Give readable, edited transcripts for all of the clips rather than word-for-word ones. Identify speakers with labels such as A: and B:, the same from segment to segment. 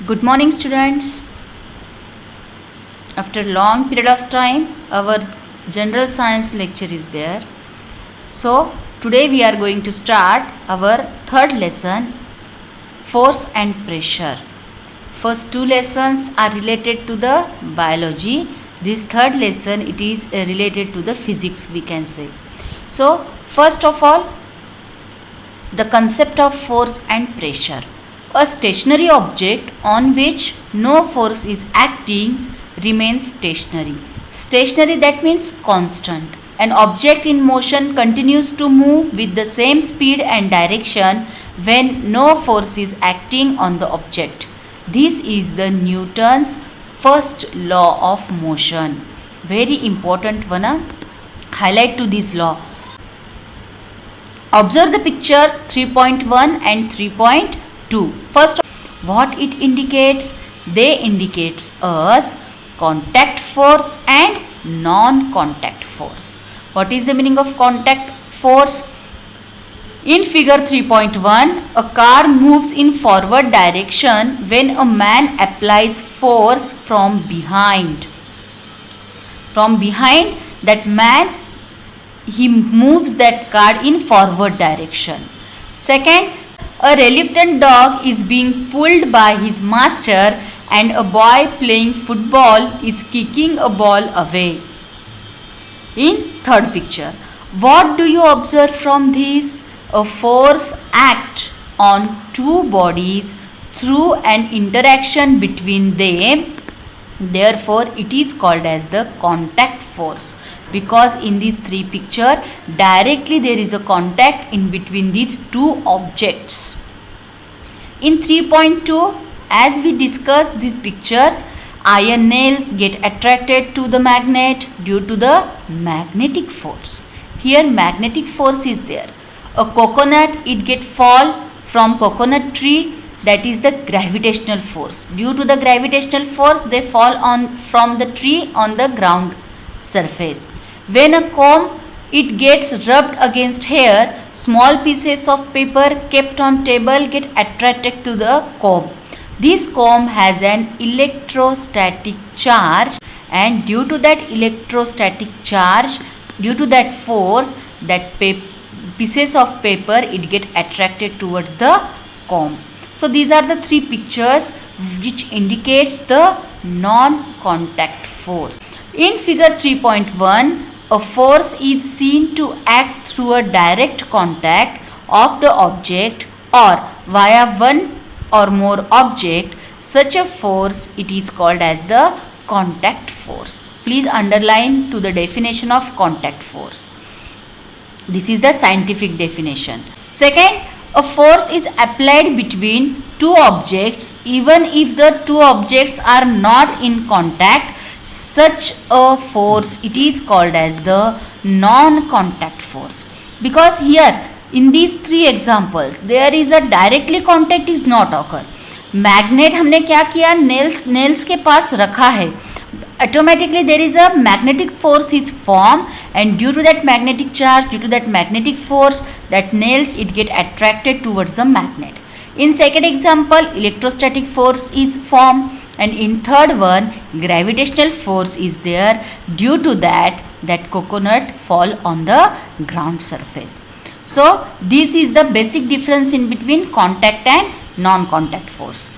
A: Good morning, students. After long period of time, our general science lecture is there. So, today we are going to start our third lesson, force and pressure. First two lessons are related to the biology. This third lesson, it is related to the physics, we can say. So, first of all, the concept of force and pressure. A stationary object on which no force is acting remains stationary. Stationary, that means constant. An object in motion continues to move with the same speed and direction when no force is acting on the object. This is the Newton's first law of motion. Very important one. Highlight to this law. Observe the pictures 3.1 and 3.2. First, what it indicates? They indicates us contact force and non-contact force. What is the meaning of contact force? In figure 3.1, a car moves in forward direction when a man applies force from behind. From behind, that man, he moves that car in forward direction. Second, a reluctant dog is being pulled by his master and a boy playing football is kicking a ball away. In third picture, what do you observe from this? A force acts on two bodies through an interaction between them. Therefore, it is called as the contact force. Because in these three pictures, directly there is a contact in between these two objects. In 3.2, as we discussed these pictures, iron nails get attracted to the magnet due to the magnetic force. Here magnetic force is there. A coconut, it get fall from coconut tree, that is the gravitational force. Due to the gravitational force, they fall from the tree on the ground surface. When a comb, it gets rubbed against hair, small pieces of paper kept on table get attracted to the comb. This comb has an electrostatic charge, and due to that electrostatic charge, due to that force, that pieces of paper, it get attracted towards the comb. So these are the three pictures which indicates the non-contact force. In figure 3.1, a force is seen to act through a direct contact of the object or via one or more object. Such a force, it is called as the contact force. Please underline to the definition of contact force. This is the scientific definition. Second, a force is applied between two objects even if the two objects are not in contact. Such a force, it is called as the non-contact force. Because here in these three examples, there is a directly contact is not occur. Magnet हमने क्या किया, nails के पास रखा है, automatically there is a magnetic force is formed, and due to that magnetic charge, due to that magnetic force, that nails it get attracted towards the magnet. In second example, electrostatic force is formed, and in third one, gravitational force is there. Due to that coconut fall on the ground surface. So this is the basic difference in between contact and non-contact force.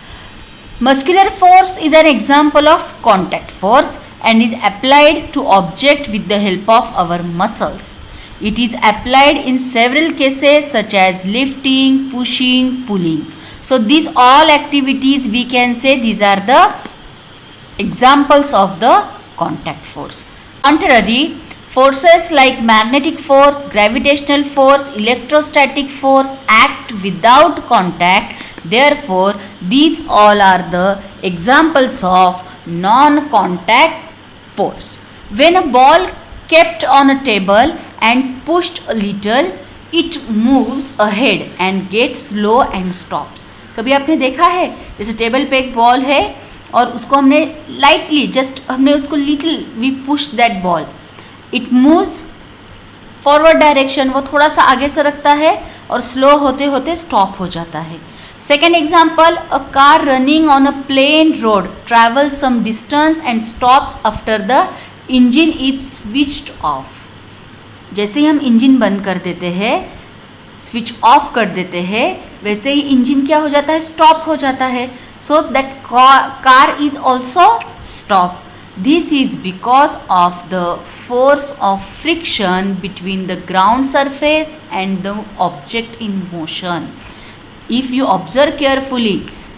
A: Muscular force is an example of contact force and is applied to object with the help of our muscles. It is applied in several cases such as lifting, pushing, pulling. So these all activities, we can say these are the examples of the contact force. Contrary, forces like magnetic force, gravitational force, electrostatic force act without contact. Therefore, these all are the examples of non-contact force. When a ball kept on a table and pushed a little, it moves ahead and gets slow and stops. कभी आपने देखा है, जैसे table पे एक ball है और उसको हमने लाइटली जस्ट हमने उसको little we push that ball, it moves forward direction, वो थोड़ा सा आगे सरकता है और स्लो होते होते स्टॉप हो जाता है. Second example, a car running on a plain road travels some distance and stops after the engine is switched off. जैसे ही हम इंजन बंद कर देते हैं, स्विच ऑफ कर देते हैं, वैसे ही इंजन क्या हो जाता है, स्टॉप हो जाता है. So that car is also stop. This is because of the force of friction between the ground surface and the object in motion. If you observe carefully,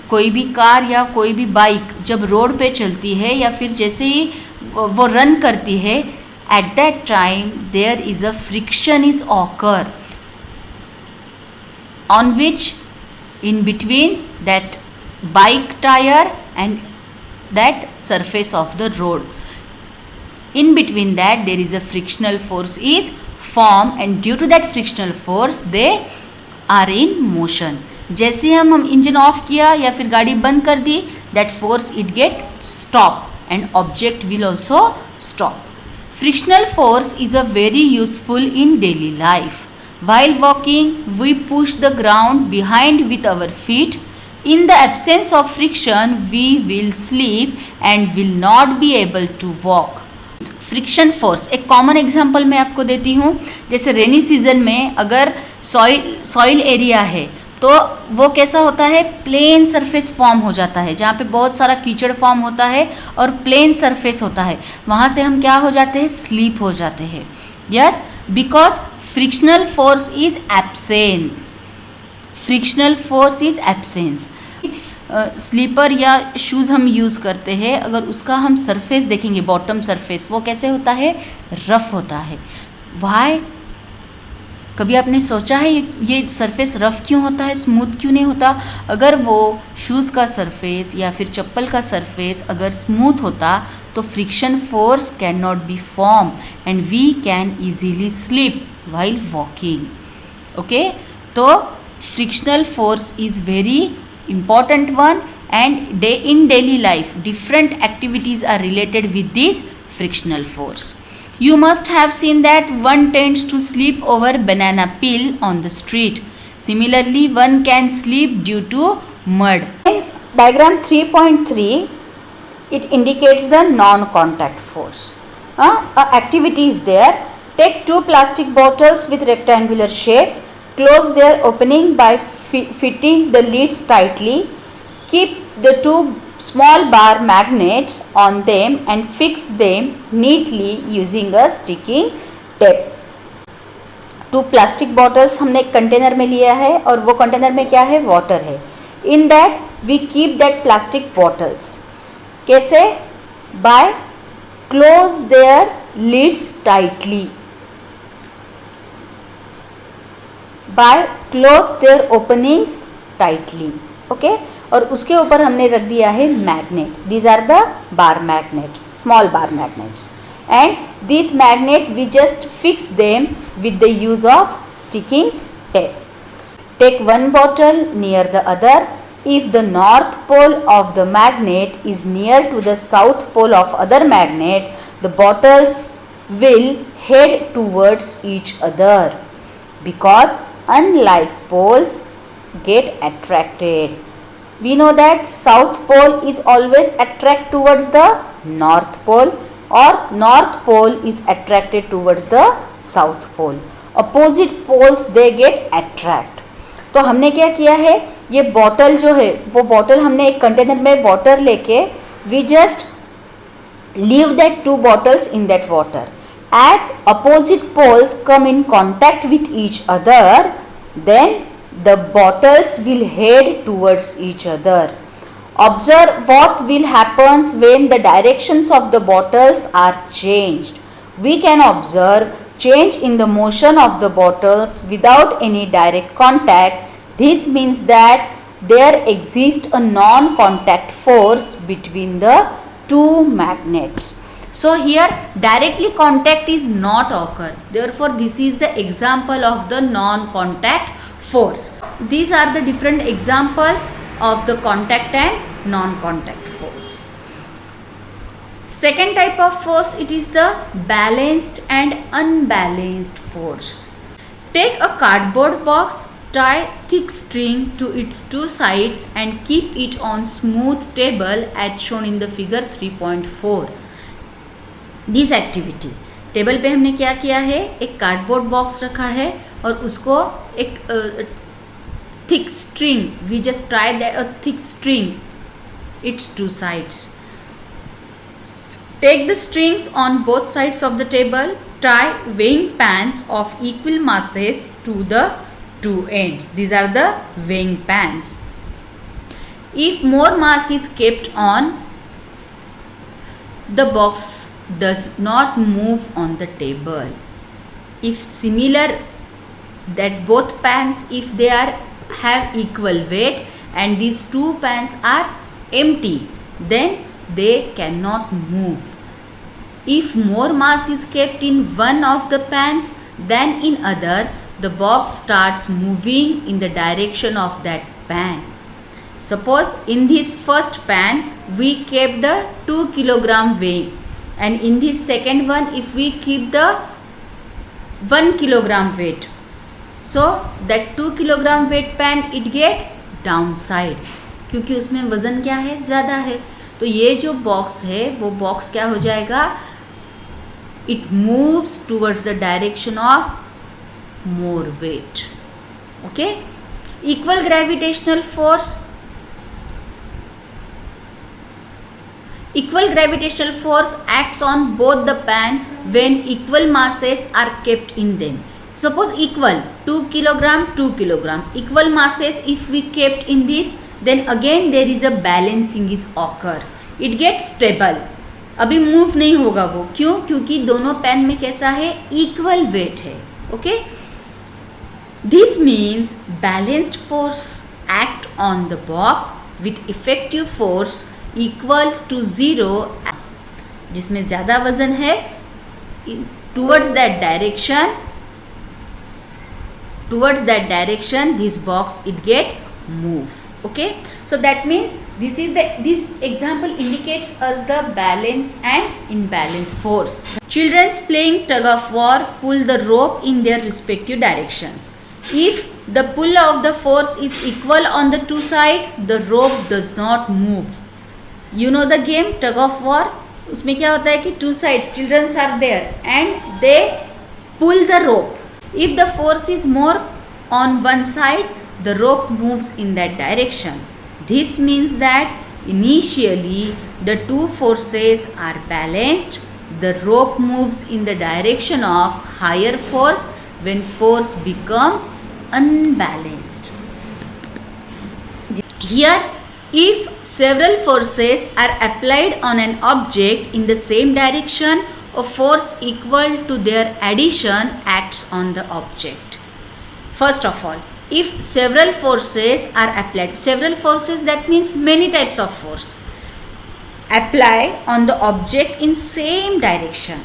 A: कोई भी कार या कोई भी बाइक जब रोड पे चलती है या फिर जैसे ही वो रन करती है, at that time there is a friction is occur on which in between that bike tire and that surface of the road. In between that there is a frictional force is formed and due to that frictional force they are in motion. जैसे हम engine of किया या फिर गाड़ी बंद कर दी, that force it get stop and object will also stop. Frictional force is a very useful in daily life. While walking we push the ground behind with our feet. In the absence of friction we will slip and will not be able to walk. Friction force एक common example मैं आपको देती हूँ. जैसे rainy season में अगर soil area है तो वो कैसा होता है, प्लेन सरफेस फॉर्म हो जाता है. जहाँ पे बहुत सारा कीचड़ फॉर्म होता है और प्लेन सरफेस होता है, वहाँ से हम क्या हो जाते हैं, स्लीप हो जाते हैं. Yes, because frictional force is absent. Frictional force is absence. Slipper या शूज़ हम यूज़ करते हैं, अगर उसका हम सरफेस देखेंगे, बॉटम सरफेस, वो कैसे होता है, रफ़ होता है. वाई? कभी आपने सोचा है ये सरफेस रफ़ क्यों होता है, स्मूथ क्यों नहीं होता? अगर वो शूज़ का सरफेस या फिर चप्पल का सरफेस अगर स्मूथ होता तो friction force can not be form and we can easily slip while walking. Okay, तो frictional force is very important one, and in daily life different activities are related with this frictional force. You must have seen that one tends to sleep over banana peel on the street. Similarly, one can sleep due to mud. Diagram 3.3, it indicates the non-contact force. Activity is there. Take two plastic bottles with rectangular shape. Close their opening by fitting the lids tightly. Keep the two small bar magnets on them and fix them neatly using a sticking tape. Two plastic bottles हमने एक container में लिया है और वो container में क्या है, वाटर है. In that we keep that plastic bottles. कैसे? By close their lids tightly. by close their openings tightly. Okay, और उसके ऊपर हमने रख दिया है magnet. These are the bar magnet, small bar magnets, and this magnet we just fix them with the use of sticking tape. Take one bottle near the other. If the north pole of the magnet is near to the south pole of other magnet, the bottles will head towards each other because unlike poles get attracted. We know that south pole is always attract towards the north pole or north pole is attracted towards the south pole. Opposite poles they get attract. तो हमने क्या किया है, ये bottle जो है वो bottle हमने एक कंटेनर में वाटर लेके we just leave that two bottles in that water. As opposite poles come in contact with each other, then the bottles will head towards each other. Observe what will happen when the directions of the bottles are changed. We can observe change in the motion of the bottles without any direct contact. This means that there exists a non-contact force between the two magnets. So here directly contact is not occur. Therefore this is the example of the non-contact force. These are the different examples of the contact and non-contact force. Second type of force, it is the balanced and unbalanced force. Take a cardboard box, tie thick string to its two sides and keep it on smooth table as shown in the figure 3.4. This activity, table पे हमने क्या किया है, एक cardboard box रखा है और उसको एक thick string, we just try that thick string, its two sides. Take the strings on both sides of the table. Tie weighing pans of equal masses to the two ends. These are the weighing pans. If more mass is kept on, the box does not move on the table. If similar, that both pans, if they have equal weight and these two pans are empty, then they cannot move. If more mass is kept in one of the pans than in other, the box starts moving in the direction of that pan. Suppose in this first pan we kept the 2 kilogram weight, and in this second one if we keep the 1 kilogram weight, so that 2 kilogram weight pan it get downside, क्योंकि उसमें वज़न क्या है, ज़्यादा है. तो ये जो बॉक्स है वो बॉक्स क्या हो जाएगा, it moves towards the direction of more weight. Okay. Equal gravitational force, equal gravitational force acts on both the pan when equal masses are kept in them. Suppose equal 2 kilogram 2 kilogram equal masses, if we kept in this, then again there is a balancing is occur, it gets stable. अभी move नहीं होगा वो, क्यों, क्योंकि दोनों pen में कैसा है, इक्वल वेट है. Okay. This means balanced force act on the box with effective force equal to 0, जिसमें ज़्यादा वजन है, towards that direction this box it get move. Okay, so that means this example indicates us the balance and imbalance force. Children playing tug of war pull the rope in their respective directions. If the pull of the force is equal on the two sides, the rope does not move. You know the game tug of war? उसमें क्या होता है कि two sides, children are there and they pull the rope. If the force is more on one side, the rope moves in that direction. This means that initially the two forces are balanced. The rope moves in the direction of higher force when force become unbalanced. Here, if several forces are applied on an object in the same direction, a force equal to their addition acts on the object. First of all, if several forces are applied, several forces, that means many types of force, apply on the object in same direction,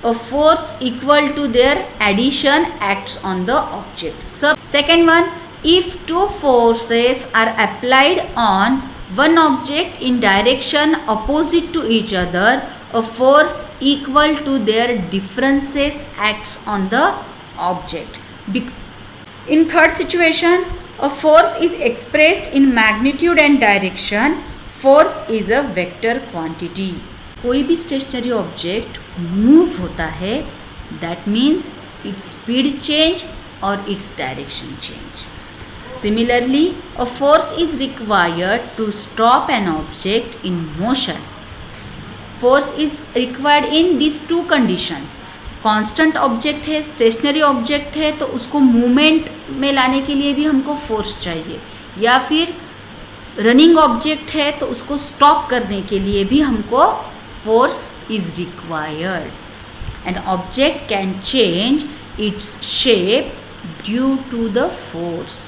A: a force equal to their addition acts on the object. So second one, if two forces are applied on one object in direction opposite to each other, a force equal to their differences acts on the object. In third situation, a force is expressed in magnitude and direction. Force is a vector quantity. कोई भी stationery object move होता है, that means its speed change or its direction change. Similarly, a force is required to stop an object in motion. Force is required in these two conditions. Constant object है, stationery object है, तो उसको movement में लाने के लिए भी हमको फोर्स चाहिए, या फिर रनिंग ऑब्जेक्ट है तो उसको स्टॉप करने के लिए भी हमको force is required. An object can change its shape due to the force.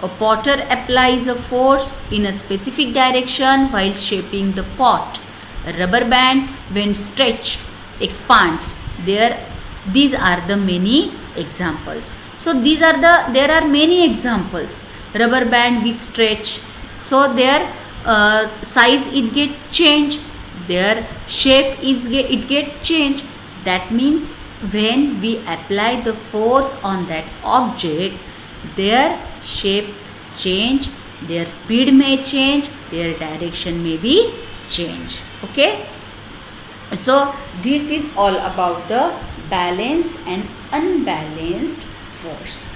A: A potter applies a force in a specific direction while shaping the pot. A rubber band, when stretched, expands. These are the many examples. So there are many examples. Rubber band we stretch, so their size it get changed, their shape it get changed. That means when we apply the force on that object, their shape change, their speed may change, their direction may be change. Okay, so this is all about the balanced and unbalanced force.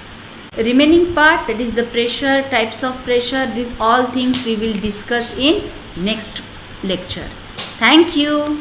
A: Remaining part, that is the pressure, types of pressure, these all things we will discuss in next lecture. Thank you.